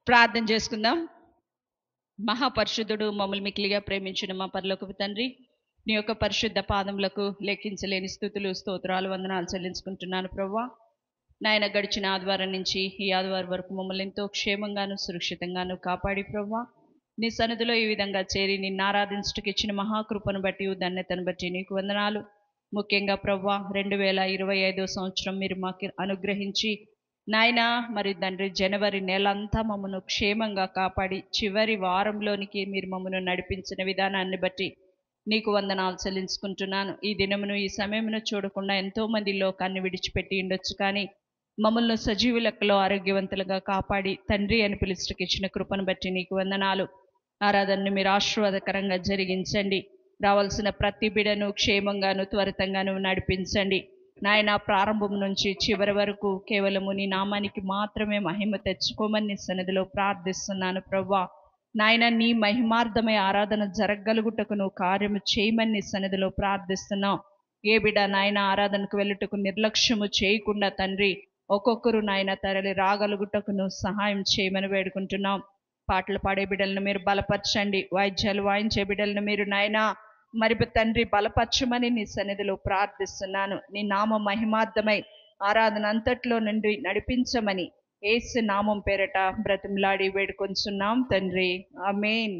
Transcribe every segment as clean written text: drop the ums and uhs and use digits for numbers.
ప్రార్థన చేసుకుందాం. మహాపరిశుద్ధుడు, మమ్మల్ని మిక్కిలిగా ప్రేమించిన మా పరలోకపు తండ్రి, నీ యొక్క పరిశుద్ధ పాదములకు లెక్కించలేని స్తుతులు, స్తోత్రాలు, వందనాలు చెల్లించుకుంటున్నాను ప్రభువా. నాయన, గడిచిన ఆదివారం నుంచి ఈ ఆదివారం వరకు మమ్మల్ని ఎంతో క్షేమంగాను సురక్షితంగాను కాపాడి ప్రభువా, నీ సన్నిధిలో ఈ విధంగా చేరి నిన్ను ఆరాధించటకు ఇచ్చిన మహాకృపను బట్టి, ధన్యతను బట్టి నీకు వందనాలు. ముఖ్యంగా ప్రభువా, 2025 సంవత్సరం మీరు మాకు అనుగ్రహించి నాయన, మరి తండ్రి జనవరి నెలంతా మమ్మను క్షేమంగా కాపాడి చివరి వారంలోనికి మీరు మమ్మను నడిపించిన విధానాన్ని బట్టి నీకు వందనాలు చెల్లించుకుంటున్నాను. ఈ దినమును ఈ సమయమును చూడకుండా ఎంతోమంది లోకాన్ని విడిచిపెట్టి ఉండొచ్చు, కానీ మమ్మల్ని సజీవు లెక్కలో ఆరోగ్యవంతులుగా కాపాడి తండ్రి అని పిలుచుటకు ఇచ్చిన కృపను బట్టి నీకు వందనాలు. ఆరాధనను మీరు ఆశీర్వాదకరంగా జరిగించండి. రావాల్సిన ప్రతి బిడను క్షేమంగాను త్వరితంగాను నడిపించండి నాయన. ప్రారంభం నుంచి చివరి వరకు కేవలము నీ నామానికి మాత్రమే మహిమ తెచ్చుకోమని నీ సన్నిధిలో ప్రార్థిస్తున్నాను ప్రభువా. నాయన, నీ మహిమార్థమై ఆరాధన జరగలుగుటకు నువ్వు కార్యము చేయమని నీ సన్నిధిలో ప్రార్థిస్తున్నావు. ఏ బిడ్డ నాయన ఆరాధనకు వెళ్ళుటకు నిర్లక్ష్యము చేయకుండా తండ్రి, ఒక్కొక్కరు నాయన తరలి రాగలుగుటకు నువ్వు సహాయం చేయమని వేడుకుంటున్నాం. పాటలు పాడే బిడ్డలను మీరు బలపరచండి. వాయిద్యాలు వాయించే బిడ్డలను మీరు నాయన మరి తండ్రి బలపరచమని నీ సన్నిధిలో ప్రార్థిస్తున్నాను. నీ నామ మహిమార్థమై ఆరాధన అంతట్లో నుండి నడిపించమని యేసు నామం పేరట బ్రతిమలాడి వేడుకొంచున్నాం తండ్రి, ఆమేన్.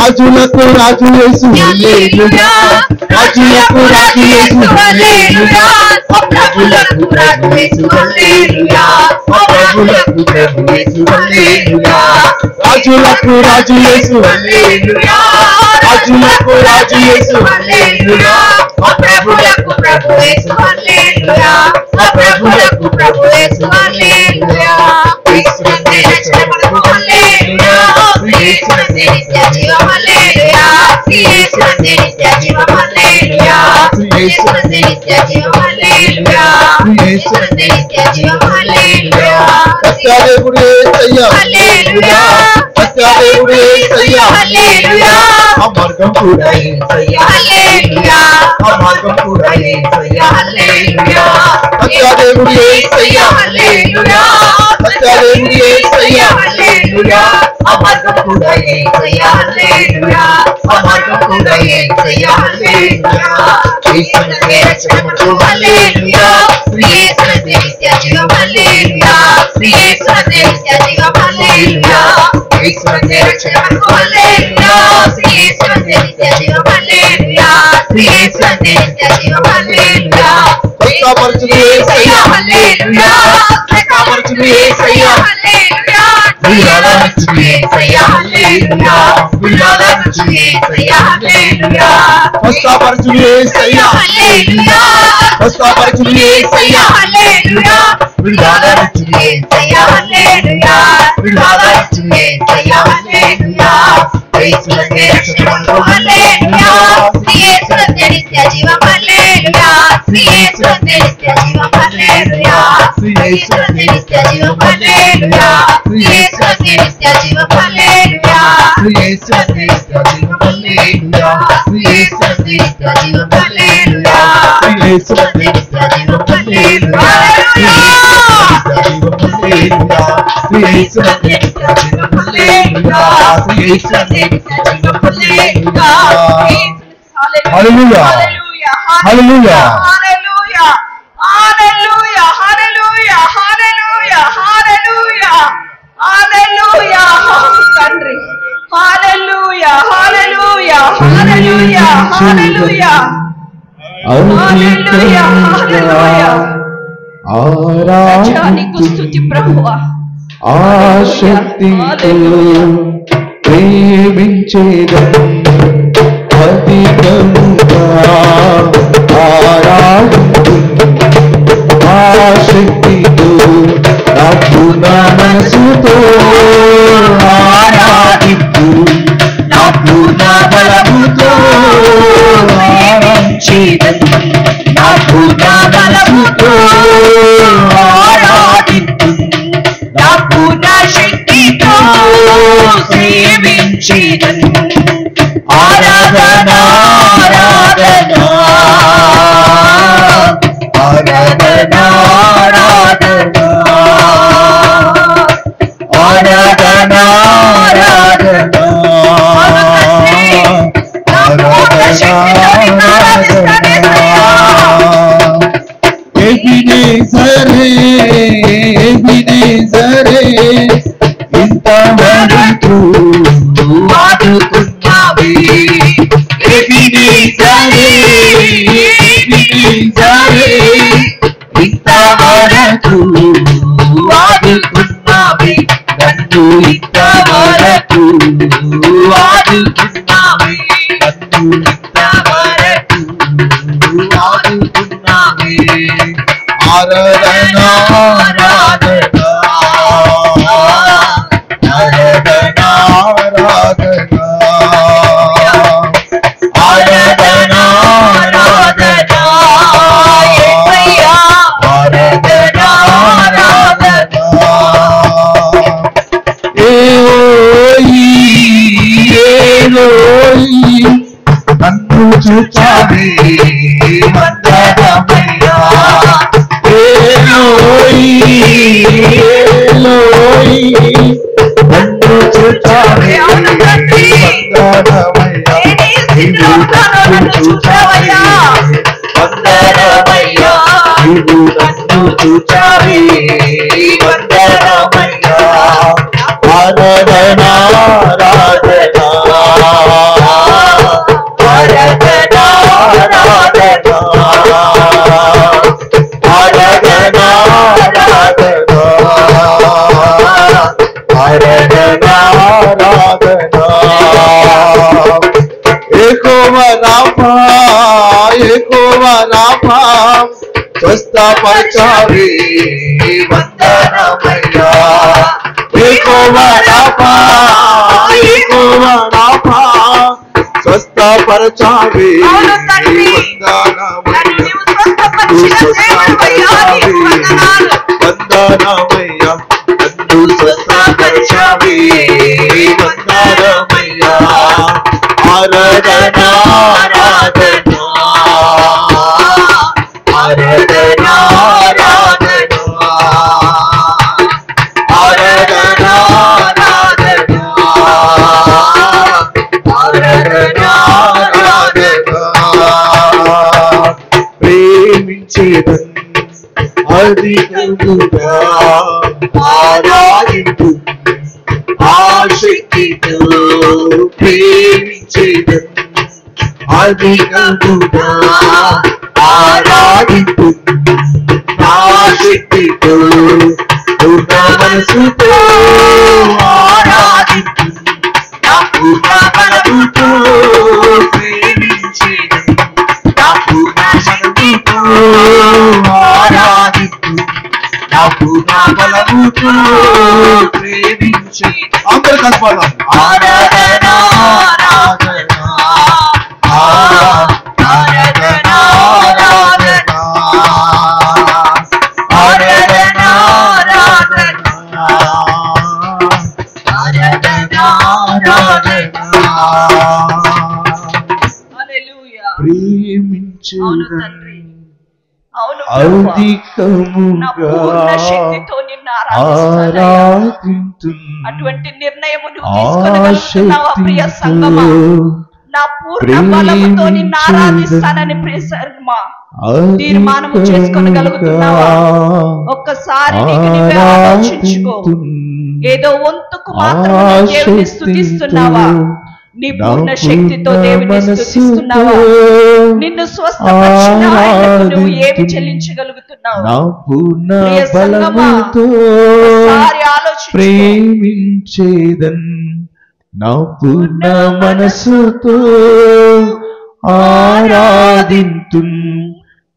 రాజులకు రాజు యేసు హల్లెలూయా, రాజులకు రాజు యేసు హల్లెలూయా, ప్రభులకు ప్రభు యేసు హల్లెలూయా, ప్రభులకు ప్రభు యేసు హల్లెలూయా, రాజులకు రాజు యేసు హల్లెలూయా, రాజులకు రాజు యేసు హల్లెలూయా, ప్రభులకు ప్రభు యేసు హల్లెలూయా, ప్రభులకు ప్రభు యేసు హల్లెలూయా. మార్గం కూడా మార్గం కూడా సత్యాదేవుడు యేసయ్యా హల్లెలూయా, సత్యాదేవుడు యేసయ్యా హల్లెలూయా, ఆ మార్గం కూడా యేసయ్యా హల్లెలూయా, ఆ మార్గం కూడా యేసయ్యా హల్లెలూయా. యేసునే రక్షకుడు హల్లెలూయా, యేసునే నిత్యజీవం హల్లెలూయా, యేసునే నిత్యజీవం హల్లెలూయా, యేసునే రక్షకుడు హల్లెలూయా, యేసునే నిత్యజీవం హల్లెలూయా, యేసునే నిత్యజీవం హల్లెలూయా. ప్రకాశించు యేసయ్యా హల్లెలూయా, ప్రకాశించు యేసయ్యా హల్లెలూయా, విలాసించు యేసయ్యా హల్లెలూయా, విలాసించు యేసయ్యా హల్లెలూయా, ప్రకాశించు యేసయ్యా హల్లెలూయా, ప్రకాశించు యేసయ్యా హల్లెలూయా, విలాసించు యేసయ్యా హల్లెలూయా, విలాసించు యేసయ్యా హల్లెలూయా. యేసునే రక్షకుడు హల్లెలూయా, యేసునే నిత్యజీవం హల్లెలూయా, యేసునే నిత్యజీవం హల్లెలూయా, యేసునే నిత్యజీవం హల్లెలూయా, యేసునే నిత్యజీవం హల్లెలూయా, యేసునే నిత్యజీవం హల్లెలూయా, యేసునే నిత్యజీవం హల్లెలూయా, యేసునే నిత్యజీవం హల్లెలూయా, యేసునే నిత్యజీవం హల్లెలూయా, యేసునే నిత్యజీవం హల్లెలూయా. హల్లెలూయా, హల్లెలూయా, హల్లెలూయా హల్లెలూయా హల్లెలూయా హల్లెలూయా హల్లెలూయా హల్లెలూయా హల్లెలూయా తండ్రి హల్లెలూయా హల్లెలూయా హల్లెలూయా హల్లెలూయా హల్లెలూయా హల్లెలూయా రాజా నీకు స్తుతి ప్రభువా ఆశక్తితో ప్రేమించేదను అధికముగా ఆరాధింతును ఆశక్తితో నా పూర్ణ మనసుతో ఆరాధింతు నా పూర్ణ బలముతో ఆరాధించేదను నా పూర్ణ బలముతో ఆరాధింతు నా పూర్ణ శక్తితో సేవించేదను ఆరాధన ఆరాధన ఆరాధన ఆరాధన ఆరాధన ఎబినేజరే ఇంతవరకు ఆదుకున్నావే ఎబినేజరే ఇంతవరకు ఆదుకున్నావే నన్ను ఇంతవరకు ఆదుకున్నావే నన్ను ఇంతవరకు ఆదుకున్నావే ఆరాధన ఆరాధన ఆరాధన ఆరాధన ఆరాధన యేసయ్యా ఆరాధన ఆరాధన ఏలోయి నన్ను చూచావే వందనమయ్యా ఏలోయి నన్ను చూచావే వందనమయ్యా నీవు నన్ను చూచావయ్యా వందనమయ్యా నీవు నన్ను చూచావే వందనమయ్యా ఆరాధన ఆరాధన ఆరాధన ఆరాధన ఆరాధన ఆరాధన యెహోవా రాఫా స్వస్థపరచావే వందనమయ్యా యెహోవా రాఫా స్వస్థపరచావే వందనమయ్యా వందనమయ్యా నన్ను స్వస్థపరచావే వందనమయ్యా ఆరాధన ఆరాధన ఆరాధన ఆరాధన ఆరాధన ప్రేమించేదన్ అధికముగా ఆరాధింతు ఆశక్తితో ప్రేమించేదన్ అధికముగా ఆరాధింతు ఆశక్తితో పూర్ణ మనసుతో ఆరాధింతు నా పూర్ణ బలముతో ప్రేమించేదన్ నా పూర్ణ శక్తితో ఆరాధింతు నా పూర్ణ బలముతో ప్రేమించే అందరూ కలపాలి ఆరాధన ఆరాధన ఆరాధన ఆరాధన ఆరాధన ఆరాధన హల్లెలూయా ప్రేమించును అవును అధికముగా శక్తితో నిన్ను ఆరాధిస్తున్నానయ్యా. ఆరాధింతును అటువంటి నిర్ణయము నువ్వు తీసుకొనగలుగుతున్నావా ప్రియ సంగమా? నా పూర్ణ బలముతో నిన్ను ఆరాధిస్తానని ప్రియసమ్మా తీర్మానము చేసుకోగలుగుతున్నావా? ఒక్కసారి నీకు నువ్వే ఆలోచించుకో. ఏదో వంతుకు మాత్రమే దేవుని స్తుతిస్తున్నావా? నీ పూర్ణ శక్తితో దేవుని స్తుతిస్తున్నావా? నిన్ను స్వస్థపరిచిన ఆయనకు నువ్వు ఏమి చెల్లించగలుగుతున్నావు? ప్రియ సంగమా, ఒకసారి ఆలోచించుకో. ప్రేమించేదన్ నా పూర్ణ మనసుతో ఆరాధింతున్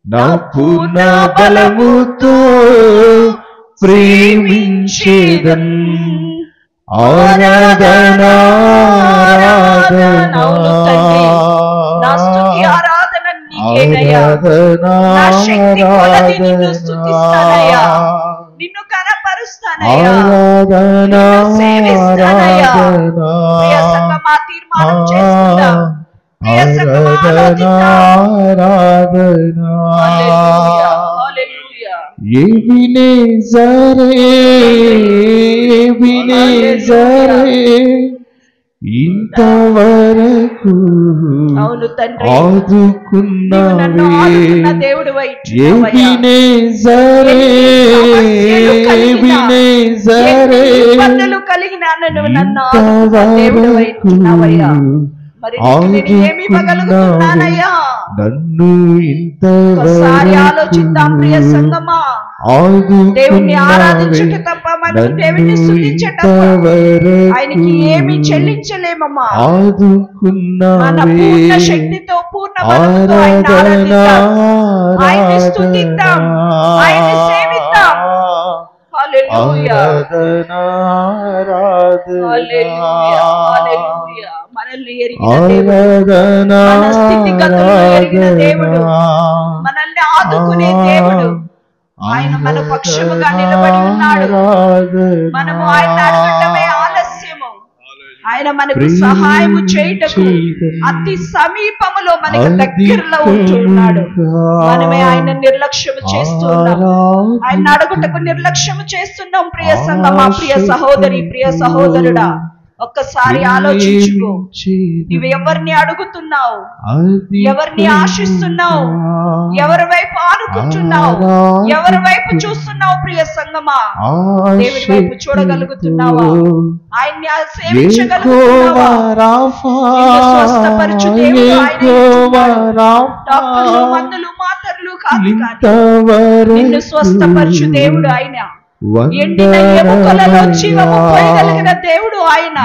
నా పూర్ణ బలముతో ప్రేమించేదన్ ఆరాధన అవును తండ్రి, నా స్తుతి ఆరాధన నీకేనయ్యా. నా శక్తి కొలది నిన్ను స్తుతిస్తానయ్యా, నిన్ను కనపరుస్తానయ్యా, నిన్ను సేవిస్తానయ్యా. ప్రియ సంగమా, తీర్మానం చేసుకుందాం. ప్రియ సంగమా, ఆలోచిద్దాం. హల్లెలూయా, హల్లెలూయా. ఎబినేజరే ఇంతవరకు అవును తండ్రి, ఆదుకున్నావే. ఆదుకున్న దేవుడివై ఎబినేజరే ఎబినేజరే ఇబ్బందులు కలిగిన నన్ను ఆదుకున్న దేవుడివై ఉంటున్నావయ్యా. మరి నేను ఏమి ఇవ్వగలుగుతున్నానయ్యా? నన్ను ఒకసారి ఆలోచిద్దాం. ప్రియ సంగమా, దేవుణ్ణి ఆరాధించుట తప్ప మనం దేవుణ్ణి స్తుతించట తప్ప ఆయనకి ఏమి చెల్లించలేమమ్మా. మన పూర్ణ శక్తితో పూర్ణ బలముతో ఆయన ఆరాధిద్దాం, ఆయన్ని స్తుతిద్దాం, ఆయన్ని సేవిద్దాం. హల్లెలూయా, హల్లెలూయా, హల్లెలూయా. మనల్ని ఎరిగిన దేవుడు, మన స్థితిగతులను ఎరిగిన దేవుడు, మనల్ని ఆదుకునే దేవుడు, ఆయన మన పక్షముగా నిలబడి ఉన్నాడు. మనము ఆయన అడగటమే ఆలస్యము. ఆయన మనకు సహాయము చేయుటకు అతి సమీపములో మనకు దగ్గరలో ఉంటున్నాడు. మనమే ఆయన నిర్లక్ష్యము చేస్తున్నాం, ఆయన అడుగుటకు నిర్లక్ష్యము చేస్తున్నాం. ప్రియ సంగమా, ప్రియ సహోదరి, ప్రియ సహోదరుడా, ఒక్కసారి ఆలోచించుకో. నువ్వు ఎవరిని అడుగుతున్నావు? ఎవరిని ఆశిస్తున్నావు? ఎవరి వైపు ఆనుకుంటున్నావు? ఎవరి వైపు చూస్తున్నావు? ప్రియ సంగమా, దేవుని వైపు చూడగలుగుతున్నావా? ఆయన్ని సేవించగలుగుతున్నావా? నిన్ను స్వస్థపరచు దేవుడు ఆయనే. డాక్టర్లు, మందులు, మాత్రలు కాదు, నిన్ను స్వస్థపరచు దేవుడు ఆయన. ఎండిన ఎముకలలో జీవము పోయగలిగిన దేవుడు ఆయన.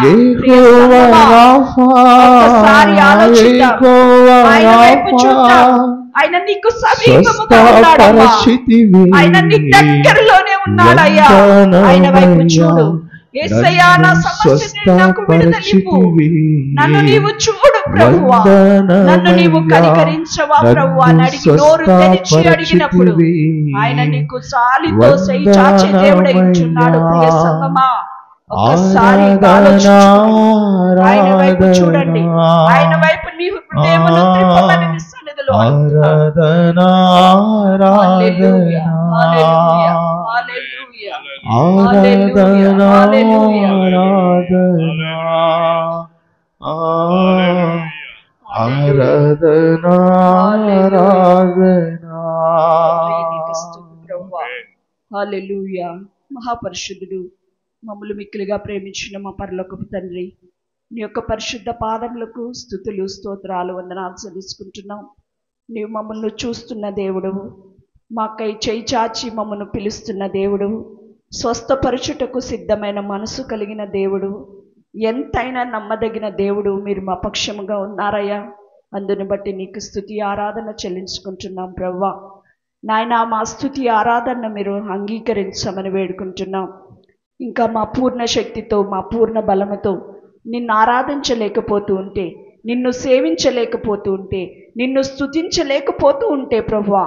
ఒక్కసారి ఆలోచిద్దాం, ఆయన వైపు చూద్దాం. ఆయన నీకు సమీపముగా ఉన్నాడమ్మా, ఆయన నీ దగ్గరలోనే ఉన్నాడయ్యా. ఆయన వైపు చూడు. యేసయ్యా, నా సమస్యను నాకు విడుదలివ్వు, నన్ను నీవు చూడు ప్రభువా, నన్ను నీవు కనికరించవా ప్రభువా అని అడిగి నోరు తెరిచి అడిగినప్పుడు ఆయన నీకు చాలితో చేయి చాచే దేవుడై ఉంటున్నాడు. ప్రియ సంగమా, ఒక్కసారి ఆలోచించుకోండి. ఆయన వైపు చూడండి, ఆయన వైపు నీ హృదయమును త్రిప్పమని నీ సన్నిధిలో అంటున్నాడు. హల్లెలూయా, హల్లెలూయా, హల్లెలూయా, హల్లెలూయా, హల్లెలూయా. హల్లెలూయా. మహాపరిశుద్ధుడు, మమ్మల్ని మిక్కిలిగా ప్రేమించిన మా పరలోకపు తండ్రి, నీ యొక్క పరిశుద్ధ పాదములకు స్తుతులు, స్తోత్రాలు, వందనాలు చెల్లించుకుంటున్నాం. నీవు మమ్మల్ని చూస్తున్న దేవుడు, మాకై చేయి చాచి మమ్మల్ని పిలుస్తున్న దేవుడు, స్వస్థపరచుటకు సిద్ధమైన మనసు కలిగిన దేవుడు, ఎంతైనా నమ్మదగిన దేవుడు మీరు మా పక్షముగా ఉన్నారయ్యా. అందుని బట్టి నీకు స్తుతి ఆరాధన చెల్లించుకుంటున్నాం ప్రవ్వా. నాయనా, మా స్తుతి ఆరాధన మీరు అంగీకరించమని వేడుకుంటున్నాం. ఇంకా మా పూర్ణ శక్తితో, మా పూర్ణ బలముతో నిన్ను ఆరాధించలేకపోతూ ఉంటే, నిన్ను సేవించలేకపోతూ ఉంటే, నిన్ను స్తుతించలేకపోతూ ఉంటే ప్రభువా,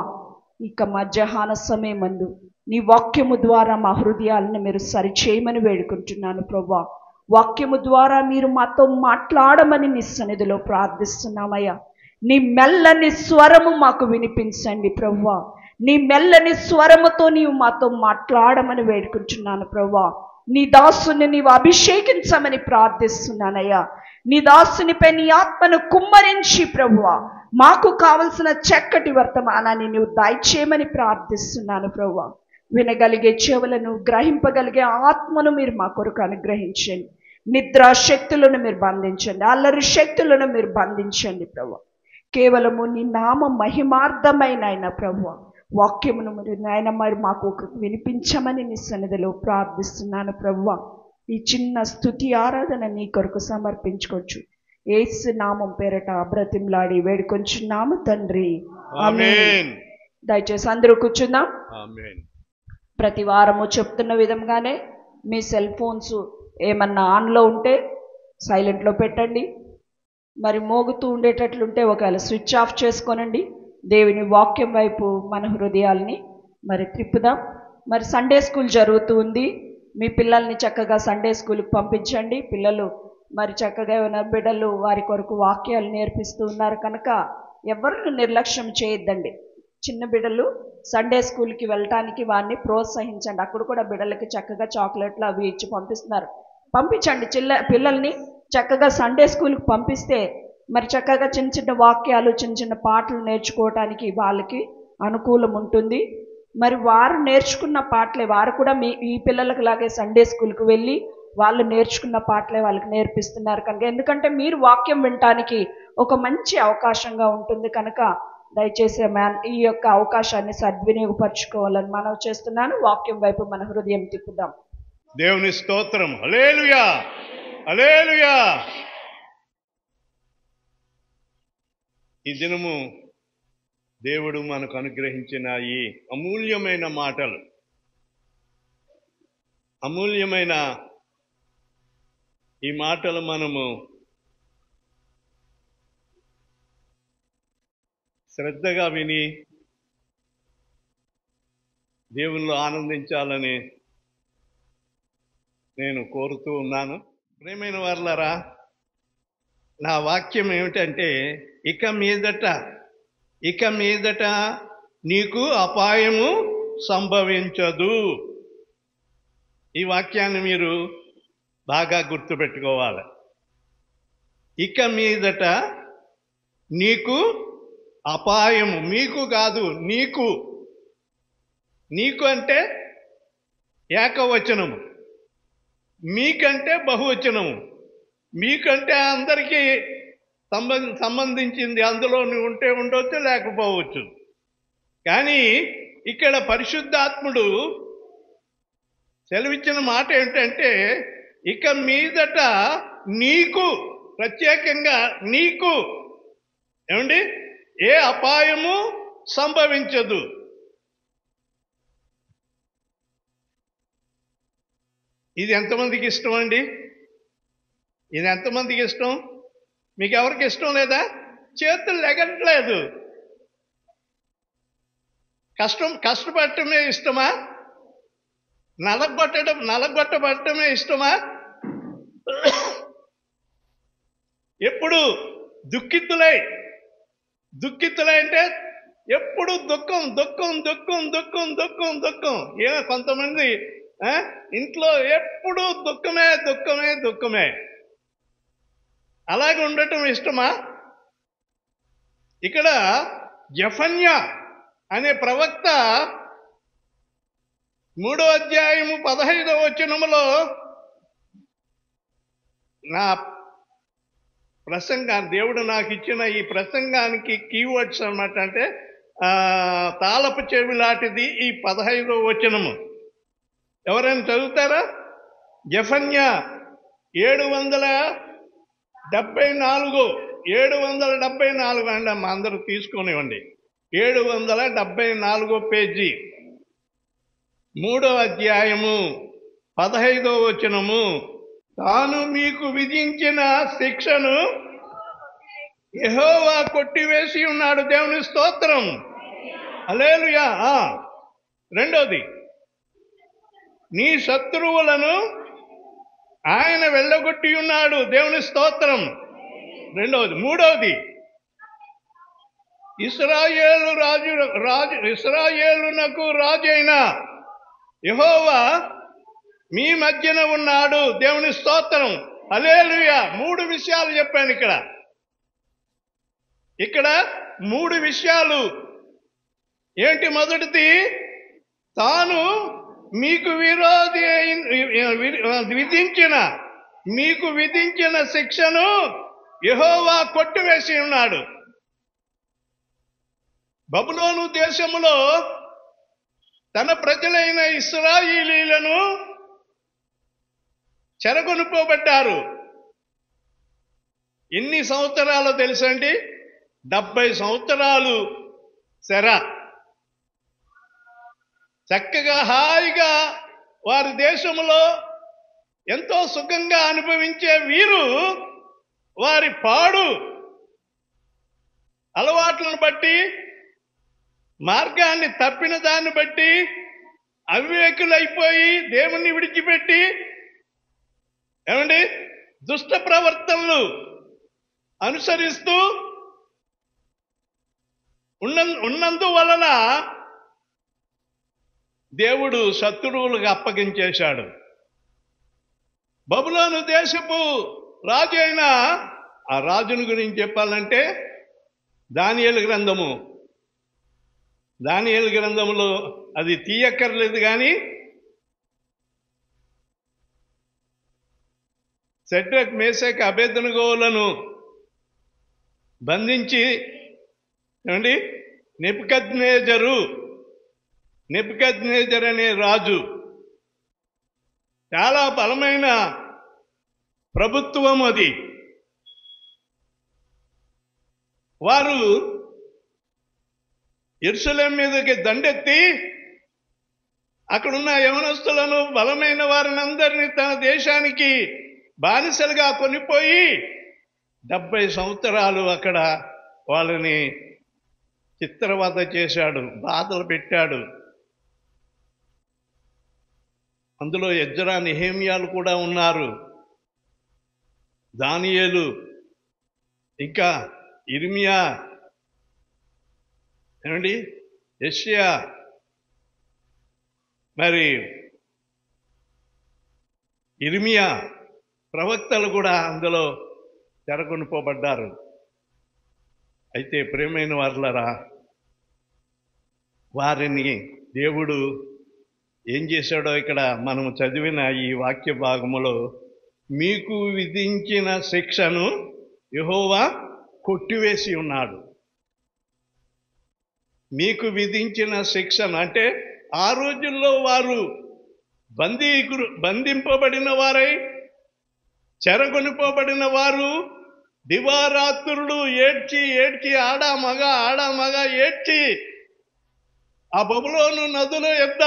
ఇక మధ్యాహ్న సమయమందు నీ వాక్యము ద్వారా మా హృదయాలను మీరు సరిచేయమని వేడుకుంటున్నాను ప్రభువా. వాక్యము ద్వారా మీరు మాతో మాట్లాడమని నీ సన్నిధిలో ప్రార్థిస్తున్నామయ్యా. నీ మెల్లని స్వరము మాకు వినిపించండి ప్రభువా. నీ మెల్లని స్వరముతో నీవు మాతో మాట్లాడమని వేడుకుంటున్నాను ప్రభువా. నీ దాసుని నీవు అభిషేకించమని ప్రార్థిస్తున్నానయ్యా. నీ దాసునిపై నీ ఆత్మను కుమ్మరించి ప్రభువా మాకు కావలసిన చక్కటి వర్తమానాన్ని నువ్వు దయచేయమని ప్రార్థిస్తున్నాను ప్రభువా. వినగలిగే చెవులను, గ్రహింపగలిగే ఆత్మను మీరు మా కొరకు అనుగ్రహించండి. నిద్రా శక్తులను మీరు బంధించండి, అల్లరి శక్తులను మీరు బంధించండి ప్రభువా. కేవలము నీ నామ మహిమార్థమైన ఆయన ప్రభువా వాక్యమును మీరు నాయన మరి మాకు వినిపించమని నీ సన్నిధిలో ప్రార్థిస్తున్నాను ప్రభువా. ఈ చిన్న స్తుతి ఆరాధన నీ కొరకు సమర్పించుకోవచ్చు. యేసు నామం పేరట బ్రతిమలాడి వేడుకొంచున్నాము తండ్రి, ఆమేన్. దయచేసి అందరూ కూర్చుందాం. ప్రతి వారము చెప్తున్న విధంగానే మీ సెల్ ఫోన్స్ ఏమన్నా ఆన్లో ఉంటే సైలెంట్లో పెట్టండి. మరి మోగుతూ ఉండేటట్లుంటే ఒకవేళ స్విచ్ ఆఫ్ చేసుకోనండి. దేవుని వాక్యం వైపు మన హృదయాల్ని మరి త్రిప్పుదాం. మరి సండే స్కూల్ జరుగుతూ ఉంది. మీ పిల్లల్ని చక్కగా సండే స్కూల్కి పంపించండి. పిల్లలు మరి చక్కగా ఏమైనా బిడ్డలు వారి కొరకు వాక్యాలు నేర్పిస్తూ ఉన్నారు కనుక ఎవరు నిర్లక్ష్యం చేయొద్దండి. చిన్న బిడ్డలు సండే స్కూల్కి వెళ్ళటానికి వారిని ప్రోత్సహించండి. అక్కడ కూడా బిడ్డలకి చక్కగా చాక్లెట్లు అవి ఇచ్చి పంపిస్తున్నారు. పంపించండి పిల్లల్ని చక్కగా సండే స్కూల్కి పంపిస్తే మరి చక్కగా చిన్న చిన్న వాక్యాలు, చిన్న చిన్న పాటలు నేర్చుకోవటానికి వాళ్ళకి అనుకూలం ఉంటుంది. మరి వారు నేర్చుకున్న పాటలే వారు కూడా ఈ పిల్లలకు లాగే సండే స్కూల్కి వెళ్ళి వాళ్ళు నేర్చుకున్న పాటలే వాళ్ళకి నేర్పిస్తున్నారు కనుక, ఎందుకంటే మీరు వాక్యం వినటానికి ఒక మంచి అవకాశంగా ఉంటుంది కనుక దయచేసి ఈ యొక్క అవకాశాన్ని సద్వినియోగపరచుకోవాలని మనవి చేస్తున్నాను. వాక్యం వైపు మన హృదయం తిప్పుదాం. దేవుని స్తోత్రం. హల్లెలూయా, హల్లెలూయా. ఈ దినము దేవుడు మనకు అనుగ్రహించిన ఈ అమూల్యమైన మాటలు, అమూల్యమైన ఈ మాటలు మనము శ్రద్ధగా విని దేవునిలో ఆనందించాలని నేను కోరుతూ ఉన్నాను. ప్రియమైన వారలారా, నా వాక్యం ఏమిటంటే ఇక మీదట నీకు అపాయము సంభవించదు. ఈ వాక్యాన్ని మీరు బాగా గుర్తుపెట్టుకోవాలి. ఇక మీదట నీకు అపాయము, మీకు కాదు, నీకు అంటే ఏకవచనము, మీకంటే బహువచనము. మీకంటే అందరికీ సంబంధించింది, అందులో ఉంటే ఉండొచ్చు, లేకపోవచ్చు. కానీ ఇక్కడ పరిశుద్ధాత్ముడు సెలవిచ్చిన మాట ఏంటంటే ఇక మీదట నీకు, ప్రత్యేకంగా నీకు ఏమండి ఏ అపాయము సంభవించదు. ఇది ఎంతమందికి ఇష్టం అండి? ఇది ఎంతమందికి ఇష్టం? మీకు ఎవరికి ఇష్టం లేదా? చేతులు లెగట్లేదు. కష్టపడటమే ఇష్టమా? నలగొట్టబడటమే ఇష్టమా? ఎప్పుడు దుఃఖితులై అంటే ఎప్పుడు దుఃఖం. కొంతమంది ఇంట్లో ఎప్పుడు దుఃఖమే. అలాగే ఉండటం ఇష్టమా? ఇక్కడ జెఫన్యా అనే ప్రవక్త 3వ అధ్యాయము 15వ వచనములో నా ప్రసంగాన్ని, దేవుడు నాకు ఇచ్చిన ఈ ప్రసంగానికి కీవర్డ్స్ అన్నమాట. అంటే తాళపు చెవి లాంటిది ఈ 15వ వచనము. ఎవరైనా చదువుతారా? జెఫన్యా 774 అండి అమ్మ, అందరూ తీసుకొనివ్వండి. 774 పేజీ, 3వ అధ్యాయము 15వ వచనము. తాను మీకు విధించిన శిక్షను యెహోవా కొట్టివేసి ఉన్నాడు. దేవుని స్తోత్రం. హల్లెలూయా. రెండోది, నీ శత్రువులను ఆయన వెళ్ళగొట్టి ఉన్నాడు. దేవుని స్తోత్రం. రెండవది. మూడవది, ఇశ్రాయేలునకు రాజైన యెహోవా మీ మధ్యన ఉన్నాడు. దేవుని స్తోత్రం. హల్లెలూయా. 3 విషయాలు చెప్పాను ఇక్కడ 3 విషయాలు ఏంటి? మొదటిది, తాను మీకు విధించిన శిక్షను యెహోవా కొట్టివేసి ఉన్నాడు. బబులోను దేశములో తన ప్రజలైన ఇశ్రాయేలీయులను చెరగొనుకోబడ్డారు. ఎన్ని సంవత్సరాలు తెలుసండి? 70 సంవత్సరాలు చెర. చక్కగా హాయిగా వారి దేశంలో ఎంతో సుఖంగా అనుభవించే వీరు వారి పాడు అలవాట్లను బట్టి, మార్గాన్ని తప్పిన దాన్ని బట్టి అవివేకులైపోయి దేవుణ్ణి విడిచిపెట్టి దుష్ట ప్రవర్తనలు అనుసరిస్తూ ఉన్నందువలన దేవుడు శత్రువులకు అప్పగించేశాడు. బబులోను దేశపు రాజు అయిన ఆ రాజుని గురించి చెప్పాలంటే దానియేలు గ్రంథములో అది తీయక్కర్లేదు, కానీ షడ్రక్, మేషక్, అబేద్నెగోలను బంధించి నెబుకద్నెజర్ అనే రాజు, చాలా బలమైన ప్రభుత్వం అది. వారు యెరూషలేము మీదకి దండెత్తి అక్కడున్న యవనస్తులను, బలమైన వారిని అందరినీ తన దేశానికి బానిసలుగా కొనిపోయి 70 సంవత్సరాలు అక్కడ వాళ్ళని చిత్రవద చేశాడు, బాధలు పెట్టాడు. అందులో ఎజ్రా, నెహెమ్యాలు కూడా ఉన్నారు, దానియేలు, ఇంకా ఇర్మియా, యెషయా, మరి ఇర్మియా ప్రవక్తలు కూడా అందులో చెరగొనిపోబడ్డారు. అయితే ప్రియమైన వారులారా, వారిని దేవుడు ఏం చేశాడో ఇక్కడ మనము చదివిన ఈ వాక్య భాగములో, మీకు విధించిన శిక్షను యెహోవా కొట్టివేసి ఉన్నాడు. మీకు విధించిన శిక్షను అంటే ఆ రోజుల్లో వారు బంధింపబడిన వారై, చెరగొనిపోబడిన వారు దివారాత్రులు ఏడ్చి ఆడా మగ ఏడ్చి ఆ బబులోను నదుల యొద్ద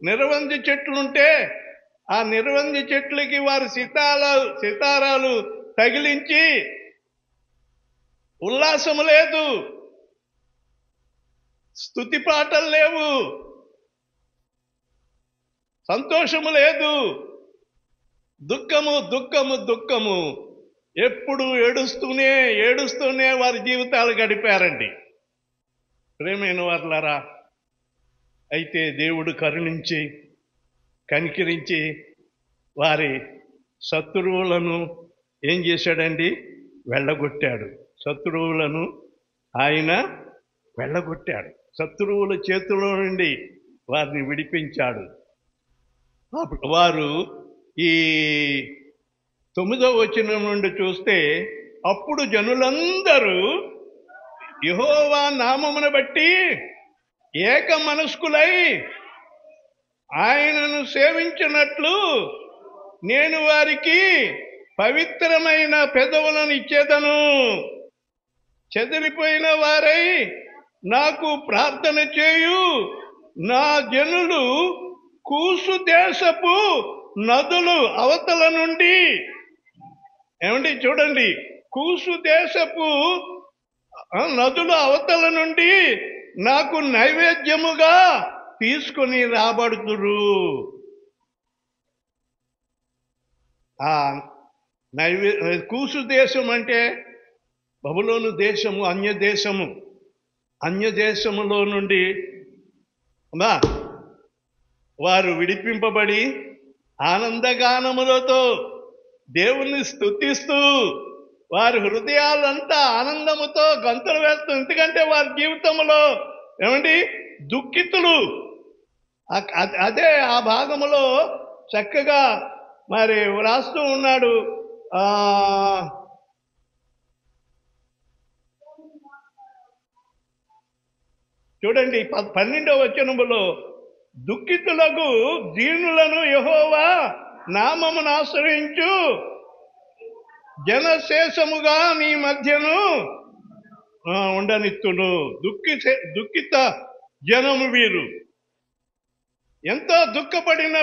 నిరవంజి చెట్లుంటే ఆ నిరవంజి చెట్లకి వారు సితారాలు తగిలించి, ఉల్లాసము లేదు, స్తుతి పాటలు లేవు, సంతోషము లేదు, దుఃఖము ఎప్పుడు ఏడుస్తూనే వారి జీవితాలు గడిపారండి. ప్రేమైన వారులారా, అయితే దేవుడు కరుణించి కనికరించి వారి శత్రువులను ఏం చేశాడండి? వెళ్ళగొట్టాడు. శత్రువులను ఆయన వెళ్ళగొట్టాడు. శత్రువుల చేతిలో నుండి వారిని విడిపించాడు. వారు ఈ 9వ వచనం నుండి చూస్తే, అప్పుడు జనులందరూ యెహోవా నామమును బట్టి ఏక మనస్కులై ఆయనను సేవించినట్లు నేను వారికి పవిత్రమైన పెదవులను ఇచ్చేదను. చెదిరిపోయిన వారై నాకు ప్రార్థన చేయు నా జనులు కూసు దేశపు నదులు అవతల నుండి, చూడండి, కూసు దేశపు నదుల అవతల నుండి నాకు నైవేద్యముగా తీసుకొని రాబడుతురు. ఆ కూసు దేశం అంటే బబులోను దేశము, అన్య దేశములో నుండి వారు విడిపింపబడి ఆనందగానములతో దేవుణ్ణి స్తుతిస్తూ వారి హృదయాలంతా ఆనందముతో గంతులు వేస్తూ, ఎందుకంటే వారి జీవితంలో ఏమండి దుఃఖితులు. అదే ఆ భాగములో చక్కగా మరి వ్రాస్తూ ఉన్నాడు. చూడండి 12వ వచనములో, దుఃఖితులకు దీనులను యెహోవా నామమును ఆశ్రయించు జనశేషముగా నీ మధ్యను ఉండనిత్తును. దుఃఖిత జనము వీరు, ఎంతో దుఃఖపడిన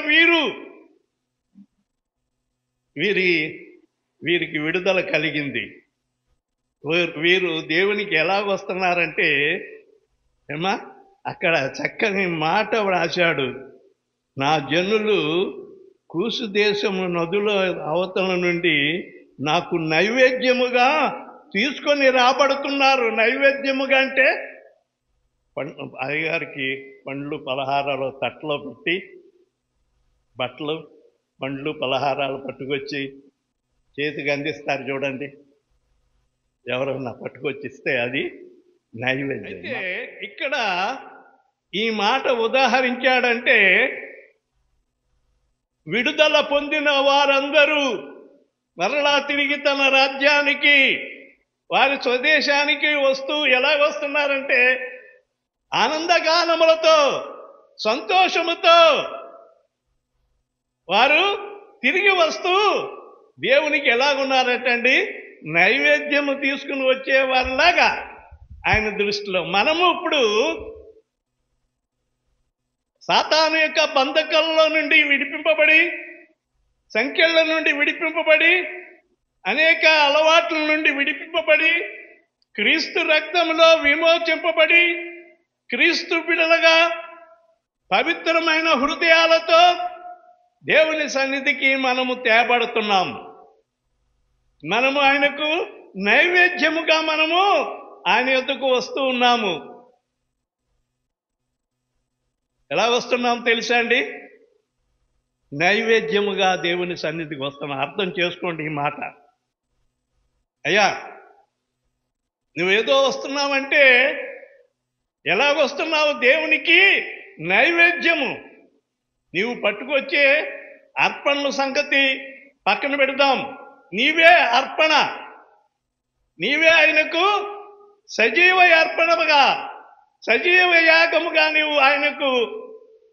వీరికి విడుదల కలిగింది. వీరు దేవునికి ఎలా వస్తున్నారంటే ఏమా అక్కడ చక్కని మాట వ్రాశాడు. నా జనులు కూసు దేశము నదుల అవతల నుండి నాకు నైవేద్యముగా తీసుకొని రాబడుతున్నారు. నైవేద్యముగా అంటే అయ్యగారికి పండ్లు పలహారాలు తట్లో పెట్టి బట్టలు పండ్లు పలహారాలు పట్టుకొచ్చి చేతికి అందిస్తారు చూడండి. ఎవరన్నా పట్టుకొచ్చిస్తే అది నైవేద్యం. అయితే ఇక్కడ ఈ మాట ఉదాహరించాడంటే విడుదల పొందిన వారందరూ మరలా తిరిగి తన రాజ్యానికి వారి స్వదేశానికి వస్తూ ఎలా వస్తున్నారంటే ఆనందగానములతో సంతోషముతో వారు తిరిగి వస్తూ దేవునికి ఎలాగున్నారంటండి, నైవేద్యము తీసుకుని వచ్చేవారిలాగా ఆయన దృష్టిలో. మనము ఇప్పుడు సాతాను యొక్క బంధకాల్లో నుండి విడిపింపబడి, సంఖ్యల నుండి విడిపింపబడి, అనేక అలవాట్ల నుండి విడిపింపబడి, క్రీస్తు రక్తంలో విమోచింపబడి, క్రీస్తు బిడ్డలుగా పవిత్రమైన హృదయాలతో దేవుని సన్నిధికి మనము తేబడుతున్నాం. మనము ఆయనకు నైవేద్యముగా మనము ఆయన యొద్దకు వస్తూ ఉన్నాము. ఎలా వస్తున్నాం తెలుసా అండి? నైవేద్యముగా దేవుని సన్నిధికి వస్తున్నాం. అర్థం చేసుకోండి ఈ మాట. అయ్యా నువ్వేదో వస్తున్నావంటే ఎలా వస్తున్నావు? దేవునికి నైవేద్యము. నీవు పట్టుకొచ్చే అర్పణల సంగతి పక్కన పెడదాం. నీవే అర్పణ, నీవే ఆయనకు సజీవ అర్పణముగా, సజీవ యాగముగా నీవు ఆయనకు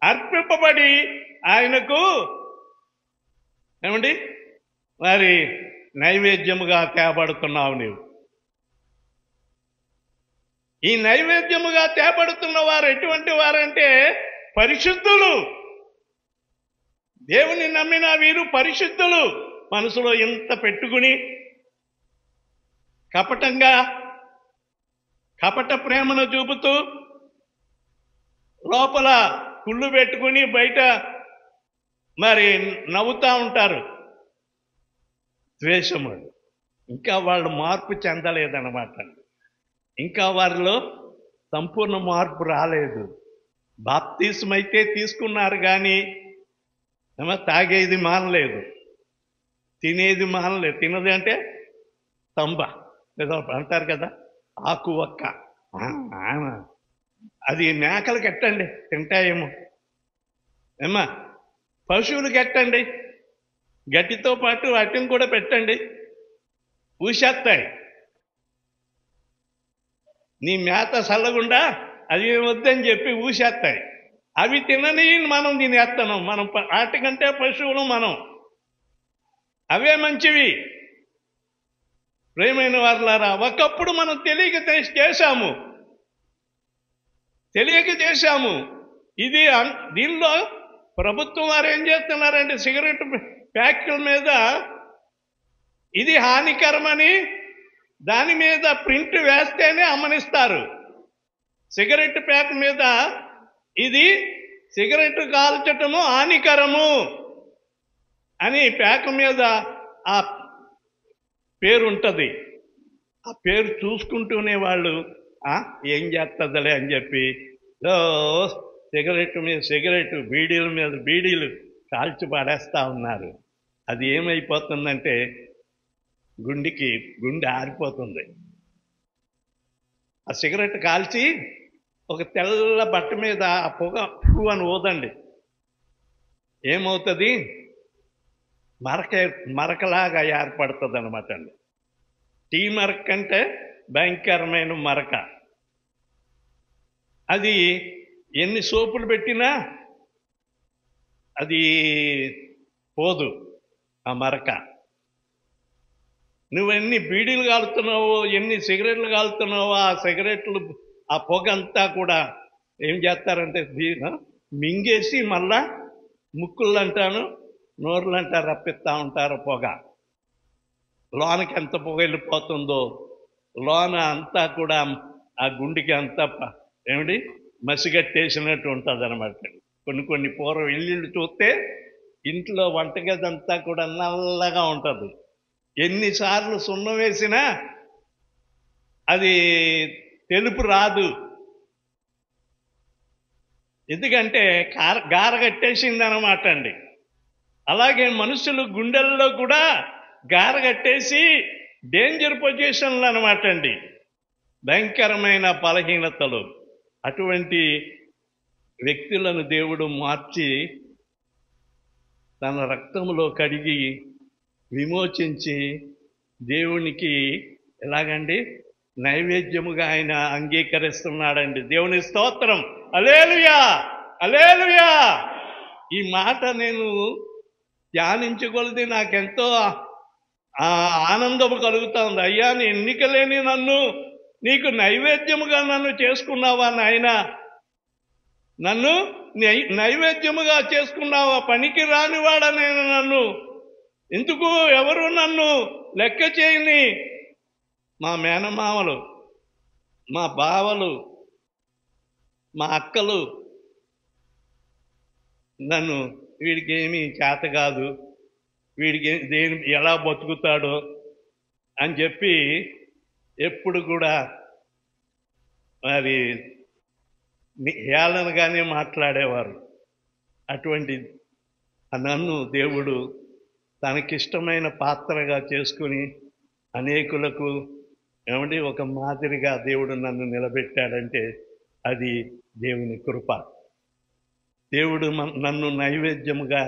అర్పింపబడి ఆయనకు ఏమండి మరి నైవేద్యముగా తేబడుతున్నావు నీవు. ఈ నైవేద్యముగా తేబడుతున్న వారు ఎటువంటి వారంటే పరిశుద్ధులు. దేవుని నమ్మిన వీరు పరిశుద్ధులు. మనసులో ఎంత పెట్టుకుని కపట ప్రేమను చూపుతూ లోపల కుళ్ళు పెట్టుకుని బయట మరి నవ్వుతూ ఉంటారు. ద్వేషము. ఇంకా వాళ్ళు మార్పు చెందలేదన్నమాట. ఇంకా వారిలో సంపూర్ణ మార్పు రాలేదు. బాప్తిస్మం అయితే తీసుకున్నారు కానీ తాగేది మానలేదు, తినేది మానలేదు. తినది అంటే తంబ ఏదో అంటారు కదా, ఆకు ఒక్క, అది మేకలకు ఎట్టండి తింటాయేమో, ఏమా పశువులకు ఎట్టండి, గట్టితో పాటు వాటిని కూడా పెట్టండి, ఊసేస్తాయి. నీ మేత చల్లగుండా అది వద్దని చెప్పి ఊసేస్తాయి. అవి తినని మనం తినేస్తున్నాం. మనం వాటికంటే పశువులు మనం. అవే మంచివి. ప్రేమైన వారులారా, ఒకప్పుడు మనం తెలియక చేశాము. ఇది దీనిలో ప్రభుత్వం వారు ఏం చేస్తున్నారంటే సిగరెట్ ఫ్యాక్టరీల మీద ఇది హానికరమని దాని మీద ప్రింట్ వేస్తేనే అమ్మనిస్తారు. సిగరెట్ ప్యాక్ మీద ఇది సిగరెట్ కాల్చటము హానికరము అని ప్యాక్ మీద ఆ పేరు ఉంటుంది. ఆ పేరు చూసుకుంటూనే వాళ్ళు ఏం చేస్తుందిలే అని చెప్పి సిగరెట్ మీద సిగరెట్, బీడీల మీద బీడీలు కాల్చి పడేస్తూ ఉన్నారు. అది ఏమైపోతుందంటే గుండె ఆరిపోతుంది. ఆ సిగరెట్ కాల్చి ఒక తెల్ల బట్ట మీద ఆ పొగ ఫూ అని ఊదండి, ఏమవుతుంది? మరకలాగా ఏర్పడుతుంది అనమాట అండి. టీ మరక కంటే భయంకరమైన మరక. అది ఎన్ని సోపులు పెట్టినా అది పోదు ఆ మరక. నువ్వు ఎన్ని బీడీలు కాలుతున్నావో, ఎన్ని సిగరెట్లు కాలుతున్నావో, ఆ సిగరెట్లు ఆ పొగ అంతా కూడా ఏం చేస్తారంటే మింగేసి మళ్ళా ముక్కుళ్ళు అంటాను, నోర్లు అంటారు, రప్పిస్తూ ఉంటారు పొగ. లోనకి ఎంత పొగ వెళ్ళిపోతుందో, లోన అంతా కూడా ఆ గుండెకి అంతా ఏమిటి మసిగట్టేసినట్టు ఉంటుంది అనమాట. కొన్ని పూర్వం ఇల్లు చూస్తే ఇంట్లో వంటగది అంతా కూడా నల్లగా ఉంటుంది. ఎన్నిసార్లు సున్నం వేసినా అది తెలుపు రాదు, ఎందుకంటే గారగట్టేసింది అనమాట అండి. అలాగే మనుషులు గుండెల్లో కూడా గారగట్టేసి డేంజర్ పొజిషన్లు అనమాట అండి, భయంకరమైన బలహీనతలు. అటువంటి వ్యక్తులను దేవుడు మార్చి తన రక్తములో కడిగి విమోచించి దేవునికి ఎలాగండి నైవేద్యముగా ఆయన అంగీకరిస్తున్నాడండి. దేవుని స్తోత్రం. హల్లెలూయా, హల్లెలూయా. ఈ మాట నేను ధ్యానించగలిది నాకెంతో ఆనందము కలుగుతుంది. అయ్యా, నీ ఎన్నిక లేని నన్ను నీకు నైవేద్యముగా నన్ను చేసుకున్నావా నాయనా? నన్ను నైవేద్యముగా చేసుకున్నావా? పనికి రానివాడా నేను? నన్ను ఎందుకు ఎవరు నన్ను లెక్క చేయని మా మేనమామలు, మా బావలు, మా అక్కలు నన్ను వీడికి ఏమీ చేత కాదు, వీడికి దేని ఎలా బతుకుతాడో అని చెప్పి ఎప్పుడు కూడా మరి హేళనగానే మాట్లాడేవారు. అటువంటి నన్ను దేవుడు తనకిష్టమైన పాత్రగా చేసుకుని అనేకులకు ఏమంటే ఒక మాదిరిగా దేవుడు నన్ను నిలబెట్టాడంటే అది దేవుని కృప. దేవుడు నన్ను నైవేద్యముగా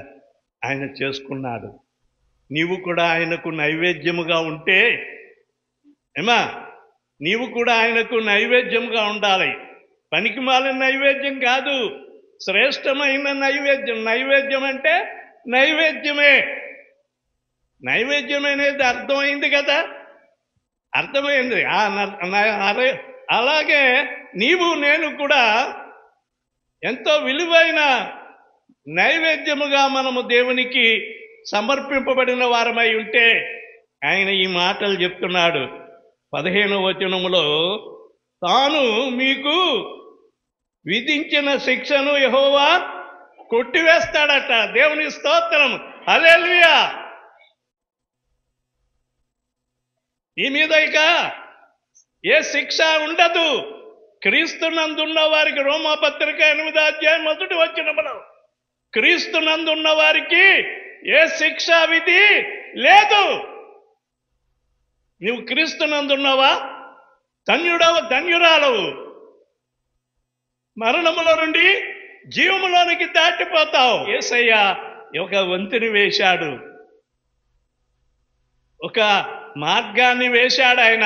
ఆయన చేసుకున్నాడు. నీవు కూడా ఆయనకు నైవేద్యముగా ఉంటే నీవు కూడా ఆయనకు నైవేద్యముగా ఉండాలి. పనికిమాలిన నైవేద్యం కాదు, శ్రేష్టమైన నైవేద్యం. నైవేద్యం అంటే నైవేద్యమే. నైవేద్యం అనేది అర్థమైంది కదా, అర్థమైంది. అలాగే నీవు నేను కూడా ఎంతో విలువైన నైవేద్యముగా మనము దేవునికి సమర్పింపబడిన వారమై ఉంటే ఆయన ఈ మాటలు చెప్తున్నాడు 15వ వచనములో. తాను మీకు విధించిన శిక్షను యెహోవా కొట్టివేస్తాడట. దేవుని స్తోత్రం. హల్లెలూయా. ఈ మీద ఇక ఏ శిక్ష ఉండదు. క్రీస్తునందున్న వారికి, రోమాపత్రిక 8వ అధ్యాయం 1వ వచనములో, క్రీస్తునందున్న వారికి ఏ శిక్షా విధి లేదు. నువ్వు క్రీస్తునందున్నావా? ధన్యురాలవు. మరణములో నుండి జీవములోనికి దాటిపోతావు. యేసయ్య ఒక వంతెన వేశాడు, ఒక మార్గాన్ని వేశాడు ఆయన.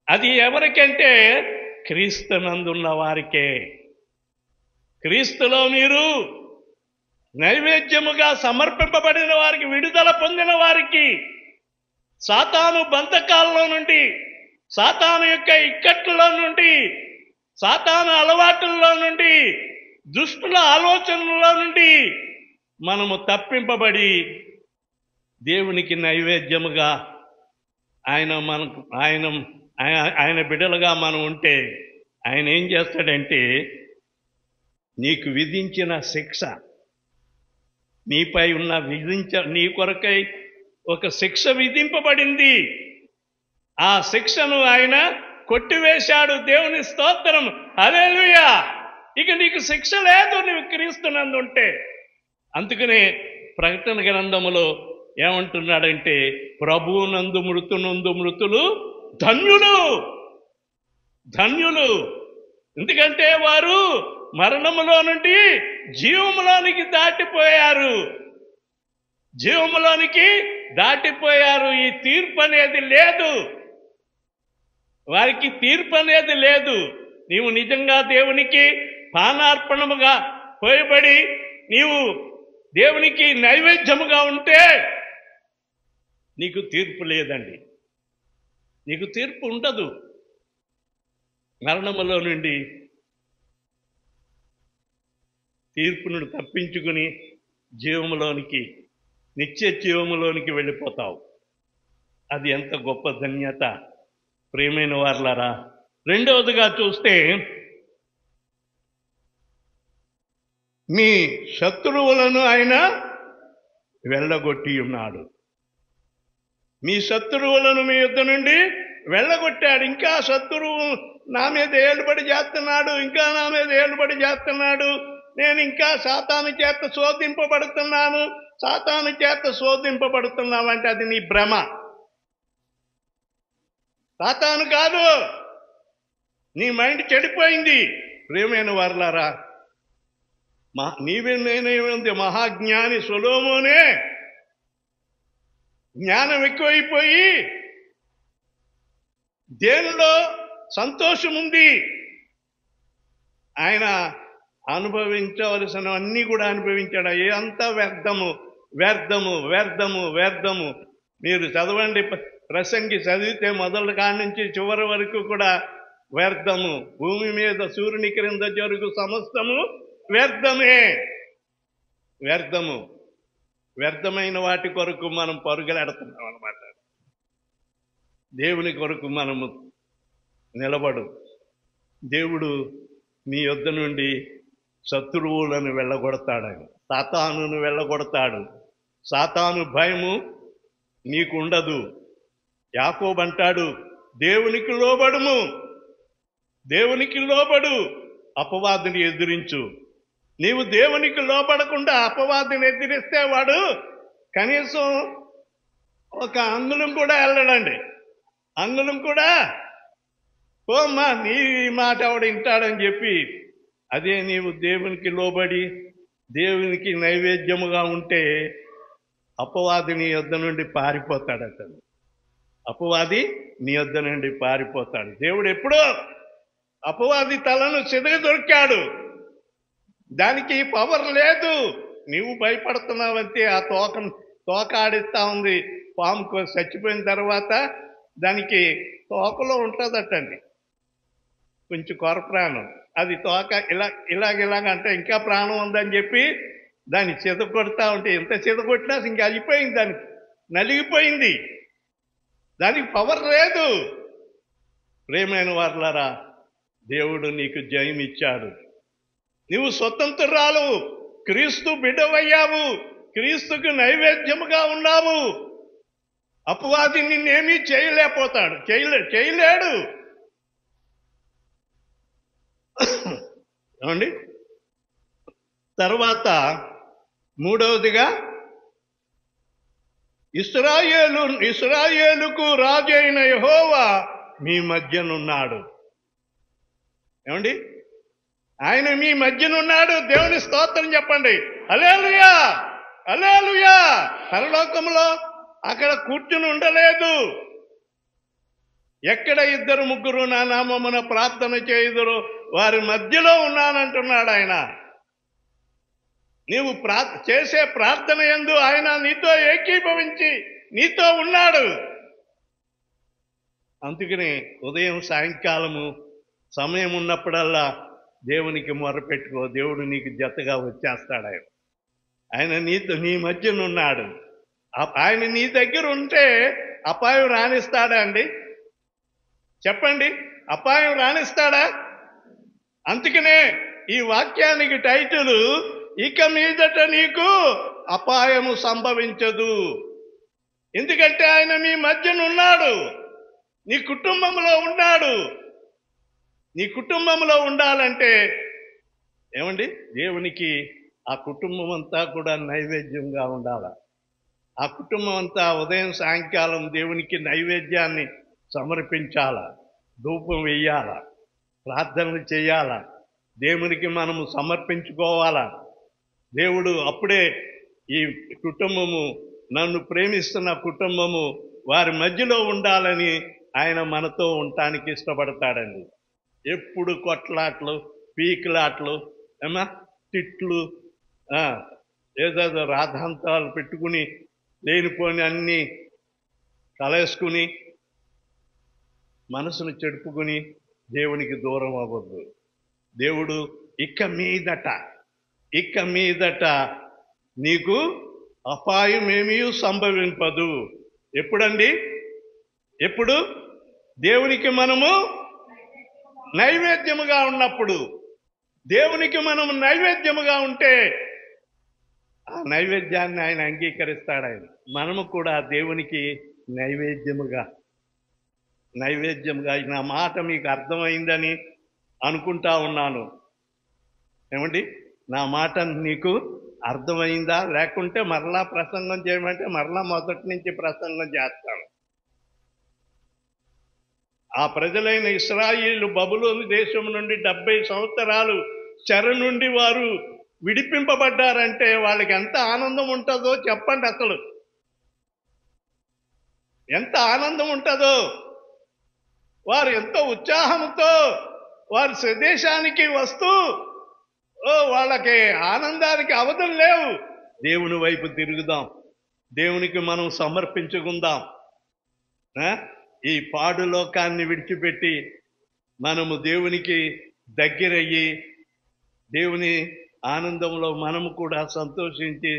అది ఎవరికంటే క్రీస్తునందున్న వారికే. క్రీస్తులో మీరు నైవేద్యముగా సమర్పింపబడిన వారికి, విడుదల పొందిన వారికి, సాతాను బంధకాల్లో నుండి, సాతాను యొక్క ఇక్కట్లలో నుండి, సాతాను అలవాటుల్లో నుండి, దుష్టుల ఆలోచనల్లో నుండి మనము తప్పింపబడి దేవునికి నైవేద్యముగా ఆయన బిడ్డలుగా మనం ఉంటే ఆయన ఏం చేస్తాడంటే నీకు విధించిన శిక్ష, నీపై ఉన్న నీ కొరకై ఒక శిక్ష విధింపబడింది. ఆ శిక్షను ఆయన కొట్టివేశాడు. దేవుని స్తోత్రం. హల్లెలూయా. ఇక నీకు శిక్ష లేదు, నువ్వు క్రీస్తునందు ఉంటే. అందుకనే ప్రకటన గ్రంథములో ఏమంటున్నాడంటే, ప్రభువునందు మృతులు ధన్యులు, ధన్యులు. ఎందుకంటే వారు మరణములో నుండి జీవములోనికి దాటిపోయారు, జీవములోనికి దాటిపోయారు. ఈ తీర్పు అనేది లేదు, వారికి తీర్పు అనేది లేదు. నీవు నిజంగా దేవునికి పానార్పణముగా పోయబడి నీవు దేవునికి నైవేద్యముగా ఉంటే నీకు తీర్పు లేదండి, నీకు తీర్పు ఉండదు. మరణములో నుండి తీర్పును తప్పించుకుని జీవములోనికి, నిత్య జీవములోనికి వెళ్ళిపోతావు. అది ఎంత గొప్ప ధన్యత ప్రియమైన వారలారా. రెండవదిగా చూస్తే, మీ శత్రువులను ఆయన వెళ్ళగొట్టి ఉన్నాడు. మీ శత్రువులను మీ యుద్ధ నుండి వెళ్ళగొట్టాడు. ఇంకా శత్రువు నా మీద ఏలుబడి చేస్తున్నాడు, ఇంకా నా మీద ఏలుబడి చేస్తున్నాడు, నేను ఇంకా సాతాను చేత శోధింపబడుతున్నాను, సాతాను చేత శోధింపబడుతున్నావంటే అది నీ భ్రమ. సాతాను కాదు, నీ మైండ్ చెడిపోయింది. ప్రియమైన వారలారా, నీవే నేనేముంది, మహాజ్ఞాని సొలొమోనే జ్ఞానం ఎక్కువైపోయి దేనిలో సంతోషం ఉంది, ఆయన అనుభవించవలసినవన్నీ కూడా అనుభవించాడు. అంతా వ్యర్థము, వ్యర్థము, వ్యర్థము, వ్యర్థము. మీరు చదవండి, ప్రసంగి చదివితే మొదటి కాడి నుంచి చివరి వరకు కూడా వ్యర్థము. భూమి మీద సూర్యుని క్రింద జరుగు సమస్తము వ్యర్థమే, వ్యర్థము. వ్యర్థమైన వాటి కొరకు మనం పరుగులాడుతున్నాం అన్నమాట. దేవుని కొరకు మనము నిలబడు. దేవుడు మీ యొద్ద నుండి శత్రువులను వెళ్ళగొడతాడని, సాతానును వెళ్ళగొడతాడు. సాతాను భయము నీకు ఉండదు. యాకోబు అంటాడు, దేవునికి లోబడుము, దేవునికి లోబడు, అపవాదిని ఎదిరించు. నీవు దేవునికి లోబడకుండా అపవాదిని ఎదిరిస్తే వాడు కనీసం ఒక అంగుళం కూడా వెళ్ళడండి, అంగుళం కూడా ఓమ్మా నీ మాట ఆవిడ వింటాడని చెప్పి, అదే నీవు దేవునికి లోబడి దేవునికి నైవేద్యముగా ఉంటే అపవాది నీ యొద్ద నుండి పారిపోతాడు. అతను అపవాది నీ యొద్ద నుండి పారిపోతాడు. దేవుడు ఎప్పుడో అపవాది తలను దొరికాడు, దానికి పవర్ లేదు. నీవు భయపడుతున్నావంటే ఆ తోక ఆడిస్తా ఉంది. పాము చచ్చిపోయిన తర్వాత దానికి తోకలో ఉంటుందటండి కొంచెం కొర ప్రాణం. అది తోక ఇలాగ అంటే ఇంకా ప్రాణం ఉందని చెప్పి దాన్ని చెదగొడతా ఉంటే ఎంత చెదగొట్టినా ఇంకా అయిపోయింది, దానికి నలిగిపోయింది, దానికి పవర్ లేదు. ప్రియమైన వారలారా, దేవుడు నీకు జయం ఇచ్చాడు. నీవు స్వతంత్రురాలు, క్రీస్తు బిడ్డవయ్యావు, క్రీస్తుకు నైవేద్యముగా ఉన్నావు. అపవాది నిన్నేమీ చేయలేకపోతాడు, చేయలేడు. ఏమండి? తర్వాత మూడవదిగా, ఇశ్రాయేలుకు రాజు అయిన యెహోవా మీ మధ్యనున్నాడు. ఏమండి? ఆయన మీ మధ్యనున్నాడు. దేవుని స్తోత్రం చెప్పండి. హల్లెలూయా, హల్లెలూయా. పరలోకంలో అక్కడ కూర్చుని ఉండలేదు. ఎక్కడ 2-3 నా నామమున ప్రార్థన చేయుదురో వారి మధ్యలో ఉన్నానంటున్నాడు ఆయన. నీవు చేసే ప్రార్థన యందు ఆయన నీతో ఏకీభవించి నీతో ఉన్నాడు. అందుకని ఉదయం సాయంకాలము సమయం ఉన్నప్పుడల్లా దేవునికి మొరపెట్టుకో. దేవుడు నీకు జతగా వచ్చేస్తాడు. ఆయన నీ మధ్యనున్నాడు. ఆయన నీ దగ్గర ఉంటే అపాయం రాణిస్తాడా అండి? చెప్పండి, అపాయం రాణిస్తాడా? అందుకనే ఈ వాక్యానికి టైటిల్, ఇక మీదట నీకు అపాయము సంభవించదు. ఎందుకంటే ఆయన మీ మధ్యనున్నాడు, నీ కుటుంబంలో ఉన్నాడు. నీ కుటుంబంలో ఉండాలంటే ఏమండి, దేవునికి ఆ కుటుంబం అంతా కూడా నైవేద్యంగా ఉండాలి. ఆ కుటుంబం అంతా ఉదయం సాయంకాలం దేవునికి నైవేద్యాన్ని సమర్పించాల, ధూపం వెయ్యాల, ప్రార్థనలు చేయాల, దేవునికి మనము సమర్పించుకోవాలా. దేవుడు అప్పుడే ఈ కుటుంబము, నన్ను ప్రేమిస్తున్న కుటుంబము వారి మధ్యలో ఉండాలని ఆయన మనతో ఉండటానికి ఇష్టపడతాడండి. ఎప్పుడు కొట్లాట్లు, పీకులాట్లు, తిట్లు, ఏదేదో రాధాంతాలు పెట్టుకుని లేనిపోని అన్నీ కలేసుకుని మనసును చెడుపుకుని దేవునికి దూరం అవ్వద్దు. దేవుడు ఇక మీదట నీకు అపాయమేమీ సంభవింపదు. ఎప్పుడండి? ఎప్పుడు? దేవునికి మనము నైవేద్యముగా ఉన్నప్పుడు. దేవునికి మనము నైవేద్యముగా ఉంటే ఆ నైవేద్యాన్ని ఆయన అంగీకరిస్తాడు. ఆయన మనము కూడా దేవునికి నైవేద్యముగా నా మాట మీకు అర్థమైందని అనుకుంటా ఉన్నాను. ఏమండి, నా మాట నీకు అర్థమైందా? లేకుంటే మరలా ప్రసంగం చేయమంటే మరలా మొదటి నుంచి ప్రసంగం చేస్తాను. ఆ ప్రజలైన ఇశ్రాయేలు బబులోను దేశం నుండి 70 సంవత్సరాలు చెర నుండి వారు విడిపింపబడ్డారంటే వాళ్ళకి ఎంత ఆనందం ఉంటుందో చెప్పండి. అసలు ఎంత ఆనందం ఉంటుందో! వారు ఎంతో ఉత్సాహంతో వారు స్వదేశానికి వస్తూ వాళ్ళకి ఆనందానికి అవధులు లేవు. దేవుని వైపు తిరుగుదాం, దేవునికి మనం సమర్పించుకుందాం. ఈ పాడు లోకాన్ని విడిచిపెట్టి మనము దేవునికి దగ్గరయ్యి దేవుని ఆనందంలో మనము కూడా సంతోషించి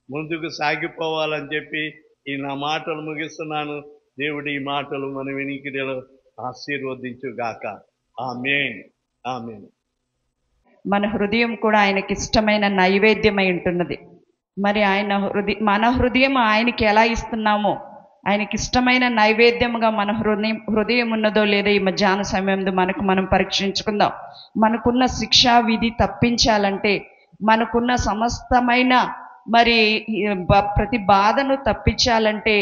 ముందుకు సాగిపోవాలని చెప్పి ఈ నా మాటలు ముగిస్తున్నాను. దేవుడి ఈ మాటలు మన వినికిడిలో ఆశీర్వదించుగాక. ఆమేన్, ఆమేన్. మన హృదయం కూడా ఆయనకి ఇష్టమైన నైవేద్యమై ఉంటున్నది. మరి మన హృదయం ఆయనకి ఎలా ఇస్తున్నామో, ఆయనకి ఇష్టమైన నైవేద్యముగా మన హృదయం ఉన్నదో లేదో ఈ మధ్యాహ్న సమయంలో మనం పరీక్షించుకుందాం. మనకున్న శిక్షా విధి తప్పించాలంటే, మనకున్న సమస్తమైన మరి ప్రతి బాధను తప్పించాలంటే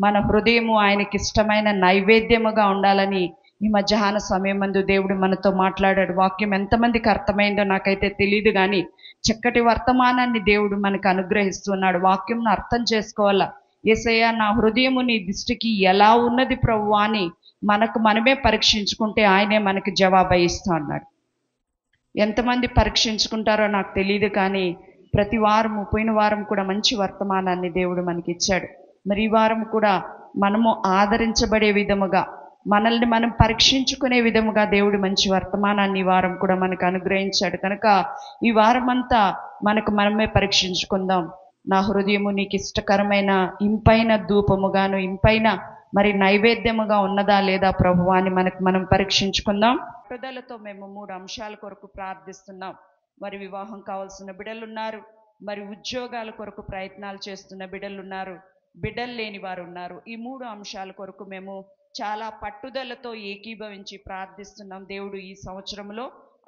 మన హృదయము ఆయనకి ఇష్టమైన నైవేద్యముగా ఉండాలని ఈ మధ్యాహ్న సమయం నందు దేవుడు మనతో మాట్లాడాడు. వాక్యం ఎంతమందికి అర్థమైందో నాకైతే తెలియదు, కానీ చక్కటి వర్తమానాన్ని దేవుడు మనకు అనుగ్రహిస్తున్నాడు. వాక్యంను అర్థం చేసుకోవాలా. యేసయ్య, నా హృదయము నీ దృష్టికి ఎలా ఉన్నది ప్రభువా అని మనమే పరీక్షించుకుంటే ఆయనే మనకి జవాబు ఇస్తా అన్నాడు. ఎంతమంది పరీక్షించుకుంటారో నాకు తెలియదు, కానీ ప్రతి వారము, పోయిన వారం కూడా మంచి వర్తమానాన్ని దేవుడు మనకి ఇచ్చాడు. మరి ఈ వారం కూడా మనము ఆదరించబడే విధముగా, మనల్ని మనం పరీక్షించుకునే విధముగా దేవుడు మంచి వర్తమానాన్ని ఈ వారం కూడా మనకు అనుగ్రహించాడు. కనుక ఈ వారం అంతా మనమే పరీక్షించుకుందాం. నా హృదయము నీకు ఇష్టకరమైన ఇంపైన ధూపముగాను, ఇంపైన మరి నైవేద్యముగా ఉన్నదా లేదా ప్రభువా అని మనం పరీక్షించుకుందాం. పట్టుదలతో మేము 3 అంశాల కొరకు ప్రార్థిస్తున్నాం. మరి వివాహం కావాల్సిన బిడ్డలున్నారు, మరి ఉద్యోగాల కొరకు ప్రయత్నాలు చేస్తున్న బిడ్డలున్నారు, బిడ్డలు లేని వారు ఉన్నారు. ఈ 3 అంశాల కొరకు మేము చాలా పట్టుదలతో ఏకీభవించి ప్రార్థిస్తున్నాం. దేవుడు ఈ సంవత్సరంలో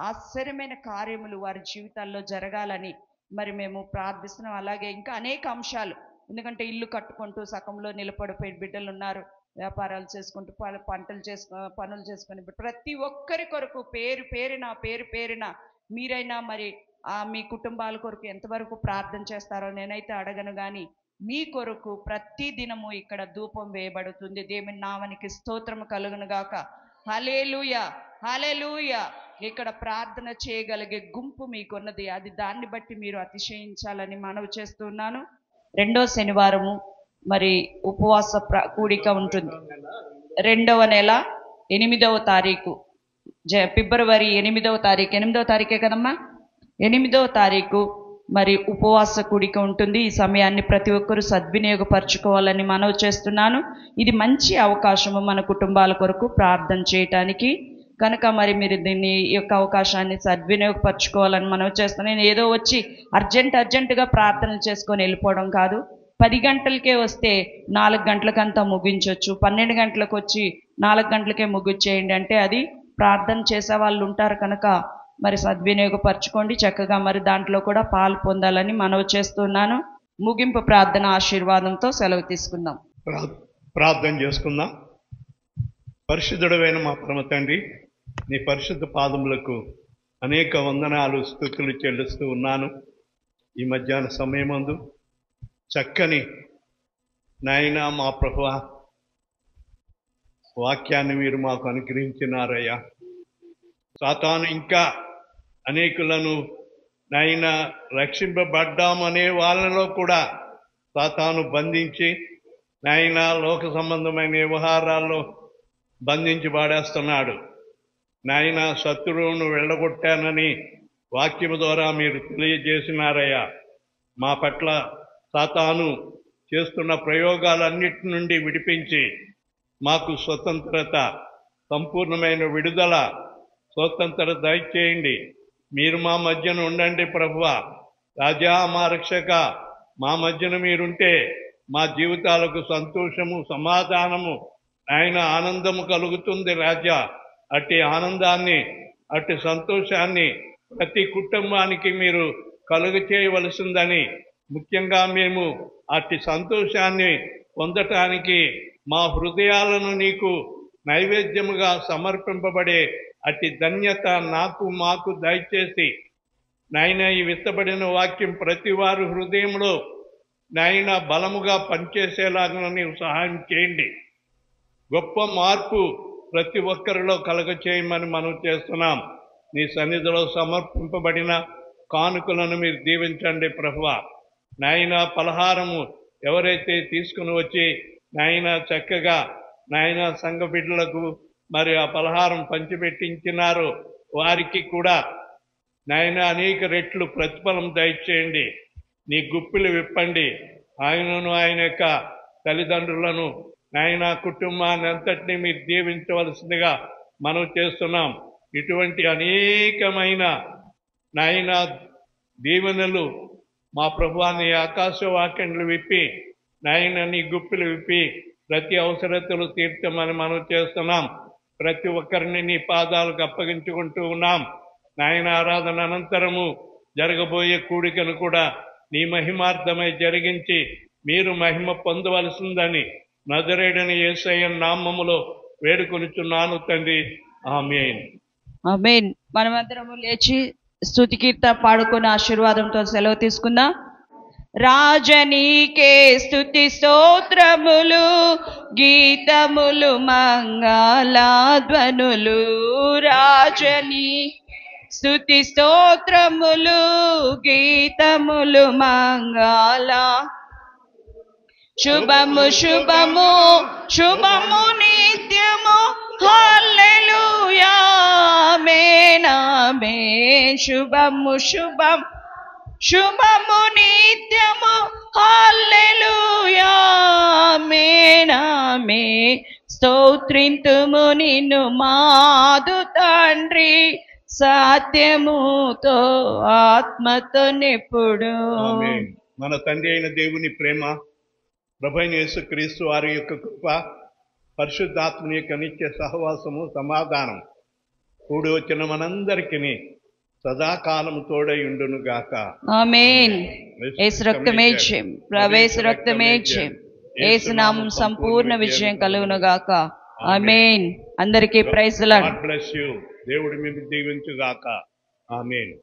ఆశ్చర్యమైన కార్యములు వారి జీవితాల్లో జరగాలని మరి మేము ప్రార్థిస్తున్నాం. అలాగే ఇంకా అనేక అంశాలు, ఎందుకంటే ఇల్లు కట్టుకుంటూ సకంలో నిలబడిపోయి బిడ్డలు ఉన్నారు, వ్యాపారాలు చేసుకుంటూ పనులు చేసుకుని ప్రతి ఒక్కరి కొరకు పేరు పేరిన మీరైనా మరి మీ కుటుంబాల కొరకు ఎంతవరకు ప్రార్థన చేస్తారో నేనైతే అడగను, కానీ మీ కొరకు ప్రతి దినము ఇక్కడ ధూపం వేయబడుతుంది. దేవుని నామానికి స్తోత్రము కలుగును గాక. హల్లెలూయా, హల్లెలూయా. ఇక్కడ ప్రార్థన చేయగలిగే గుంపు మీకున్నది, అది దాన్ని బట్టి మీరు అతిశయించాలని మనవి చేస్తున్నాను. 2వ శనివారము మరి ఉపవాస కూడిక ఉంటుంది. 2వ నెల 8వ తారీఖు, ఫిబ్రవరి 8వ తారీఖు, 8వ తారీఖే కదమ్మా, 8వ తారీఖు మరి ఉపవాస కూడిక ఉంటుంది. ఈ సమయాన్ని ప్రతి ఒక్కరూ సద్వినియోగపరచుకోవాలని మనవి చేస్తున్నాను. ఇది మంచి అవకాశము మన కుటుంబాల కొరకు ప్రార్థన చేయటానికి. కనుక మరి మీరు దీన్ని ఈ యొక్క అవకాశాన్ని సద్వినియోగపరచుకోవాలని మనవి చేస్తున్నాను. నేను ఏదో వచ్చి అర్జెంటుగా ప్రార్థనలు చేసుకొని వెళ్ళిపోవడం కాదు. 10 గంటలకే వస్తే 4 గంటలకంతా ముగించవచ్చు. 12 గంటలకు వచ్చి 4 గంటలకే ముగించేయండి అంటే అది ప్రార్థన చేసే వాళ్ళు ఉంటారు. కనుక మరి సద్వినియోగపరచుకోండి. చక్కగా మరి దాంట్లో కూడా పాలు పొందాలని మనవి చేస్తున్నాను. ముగింపు ప్రార్థన ఆశీర్వాదంతో సెలవు తీసుకుందాం. ప్రార్థన చేసుకుందాం. పరిశుద్ధుడైన మా పరమ తండ్రి, నీ పరిశుద్ధ పాదములకు అనేక వందనాలు, స్తుతులు చెల్లిస్తూ ఉన్నాను. ఈ మధ్యాహ్న సమయమందు చక్కని నాయనా మా ప్రభువా వాక్యాన్ని మీరు మాకు అనుగ్రహించినారయ్యా. సాతాను ఇంకా అనేకులను నాయనా రక్షింపబడ్డామనే వాళ్ళలో కూడా సాతాను బంధించి నాయనా లోక సంబంధమైన వ్యవహారాల్లో బంధించి పాడేస్తున్నాడు. నాయనా శత్రువును వెళ్ళగొట్టానని వాక్యము ద్వారా మీరు తెలియజేసినారయ్యా. మా పట్ల సాతాను చేస్తున్న ప్రయోగాలన్నిటి నుండి విడిపించి మాకు స్వతంత్రత, సంపూర్ణమైన విడుదల, స్వతంత్రత దయచేయండి. మీరు మా మధ్యన ఉండండి ప్రభువా. రాజా, మా రక్షక, మా మధ్యన మీరుంటే మా జీవితాలకు సంతోషము, సమాధానము, ఆయన ఆనందము కలుగుతుంది రాజా. అట్టి ఆనందాన్ని, అట్టి సంతోషాన్ని ప్రతి కుటుంబానికి మీరు కలుగ చేయవలసిందని, ముఖ్యంగా మేము అట్టి సంతోషాన్ని పొందటానికి మా హృదయాలను నీకు నైవేద్యముగా సమర్పింపబడే అట్టి ధన్యత నాకు మాకు దయచేసి నాయన ఈ విత్తబడిన వాక్యం ప్రతి వారి హృదయంలో నాయన బలముగా పనిచేసేలాగా నీవు సహాయం చేయండి. గొప్ప మార్పు ప్రతి ఒక్కరిలో కలగచేయమని మనం చేస్తున్నాం. నీ సన్నిధిలో సమర్పింపబడిన కానుకలను మీరు దీవించండి ప్రభువా. నాయన పలహారము ఎవరైతే తీసుకుని వచ్చి నాయన చక్కగా నాయన సంఘ బిడ్డలకు మరి ఆ పలహారం పంచిపెట్టించినారో వారికి కూడా నాయన అనేక రెట్లు ప్రతిఫలం దయచేయండి. నీ గుప్పిలు విప్పండి. ఆయనను, ఆయన యొక్క తల్లిదండ్రులను, నాయన కుటుంబాన్ని అంతటినీ మీరు దీవించవలసిందిగా మనం చేస్తున్నాం. ఇటువంటి అనేకమైన నాయన దీవెనలు మా ప్రభువాన్ని ఆకాశవాక్యంలు విప్పి నాయన నీ గుప్పిలు విప్పి ప్రతి అవసరతలు తీర్చమని మనం చేస్తున్నాం. ప్రతి ఒక్కరిని నీ పాదాలకు అప్పగించుకుంటూ ఉన్నాం. నాయన ఆరాధన అనంతరము జరగబోయే కూడికను కూడా నీ మహిమార్థమై జరిగించి మీరు మహిమ పొందవలసిందని నజరేయుడైన యేసయ్య నామములో వేడుకొనుచున్నాను తండ్రి. ఆమేన్. ఆమేన్. మనమందరము లేచి స్తుతి కీర్తన పాడుకున్న ఆశీర్వాదంతో సెలవు తీసుకుందాం. రాజనీకే స్తుతి స్తోత్రములు, గీతములు, మంగళధ్వనులు. రాజనీ స్తుతి స్తోత్రములు, గీతములు, మంగళ. శుభము శుభము శుభము నిత్యము. హల్లెలూయా ఆమేన్ ఆమేన్. శుభము శుభం శుభము నిత్యము. హల్లెలూయా ఆమేన్ ఆమేన్. స్తోత్రింతుము నిన్ను మాదు తండ్రి, సత్యముతో ఆత్మతో నిప్పుడు. ఆమేన్. మన తండ్రి అయిన దేవుని ప్రేమ, ప్రభువైన యేసుక్రీస్తు వారి యొక్క కృప, పరిశుద్ధాత్మని యొక్క నిత్య సహవాసము, సమాధానం కూడి వచ్చిన మనందరికీ సదాకాలము తోడై ఉండును గాక. ఆమేన్. యేసు రక్తమే జయం, ప్రవేశ రక్తమే జయం. యేసు నామం సంపూర్ణ విజయం కలుగును గాక. ఆమేన్. అందరికీ praise the lord. God bless you. దేవుడు మిమ్మల్ని దీవించుగాక. ఆమేన్.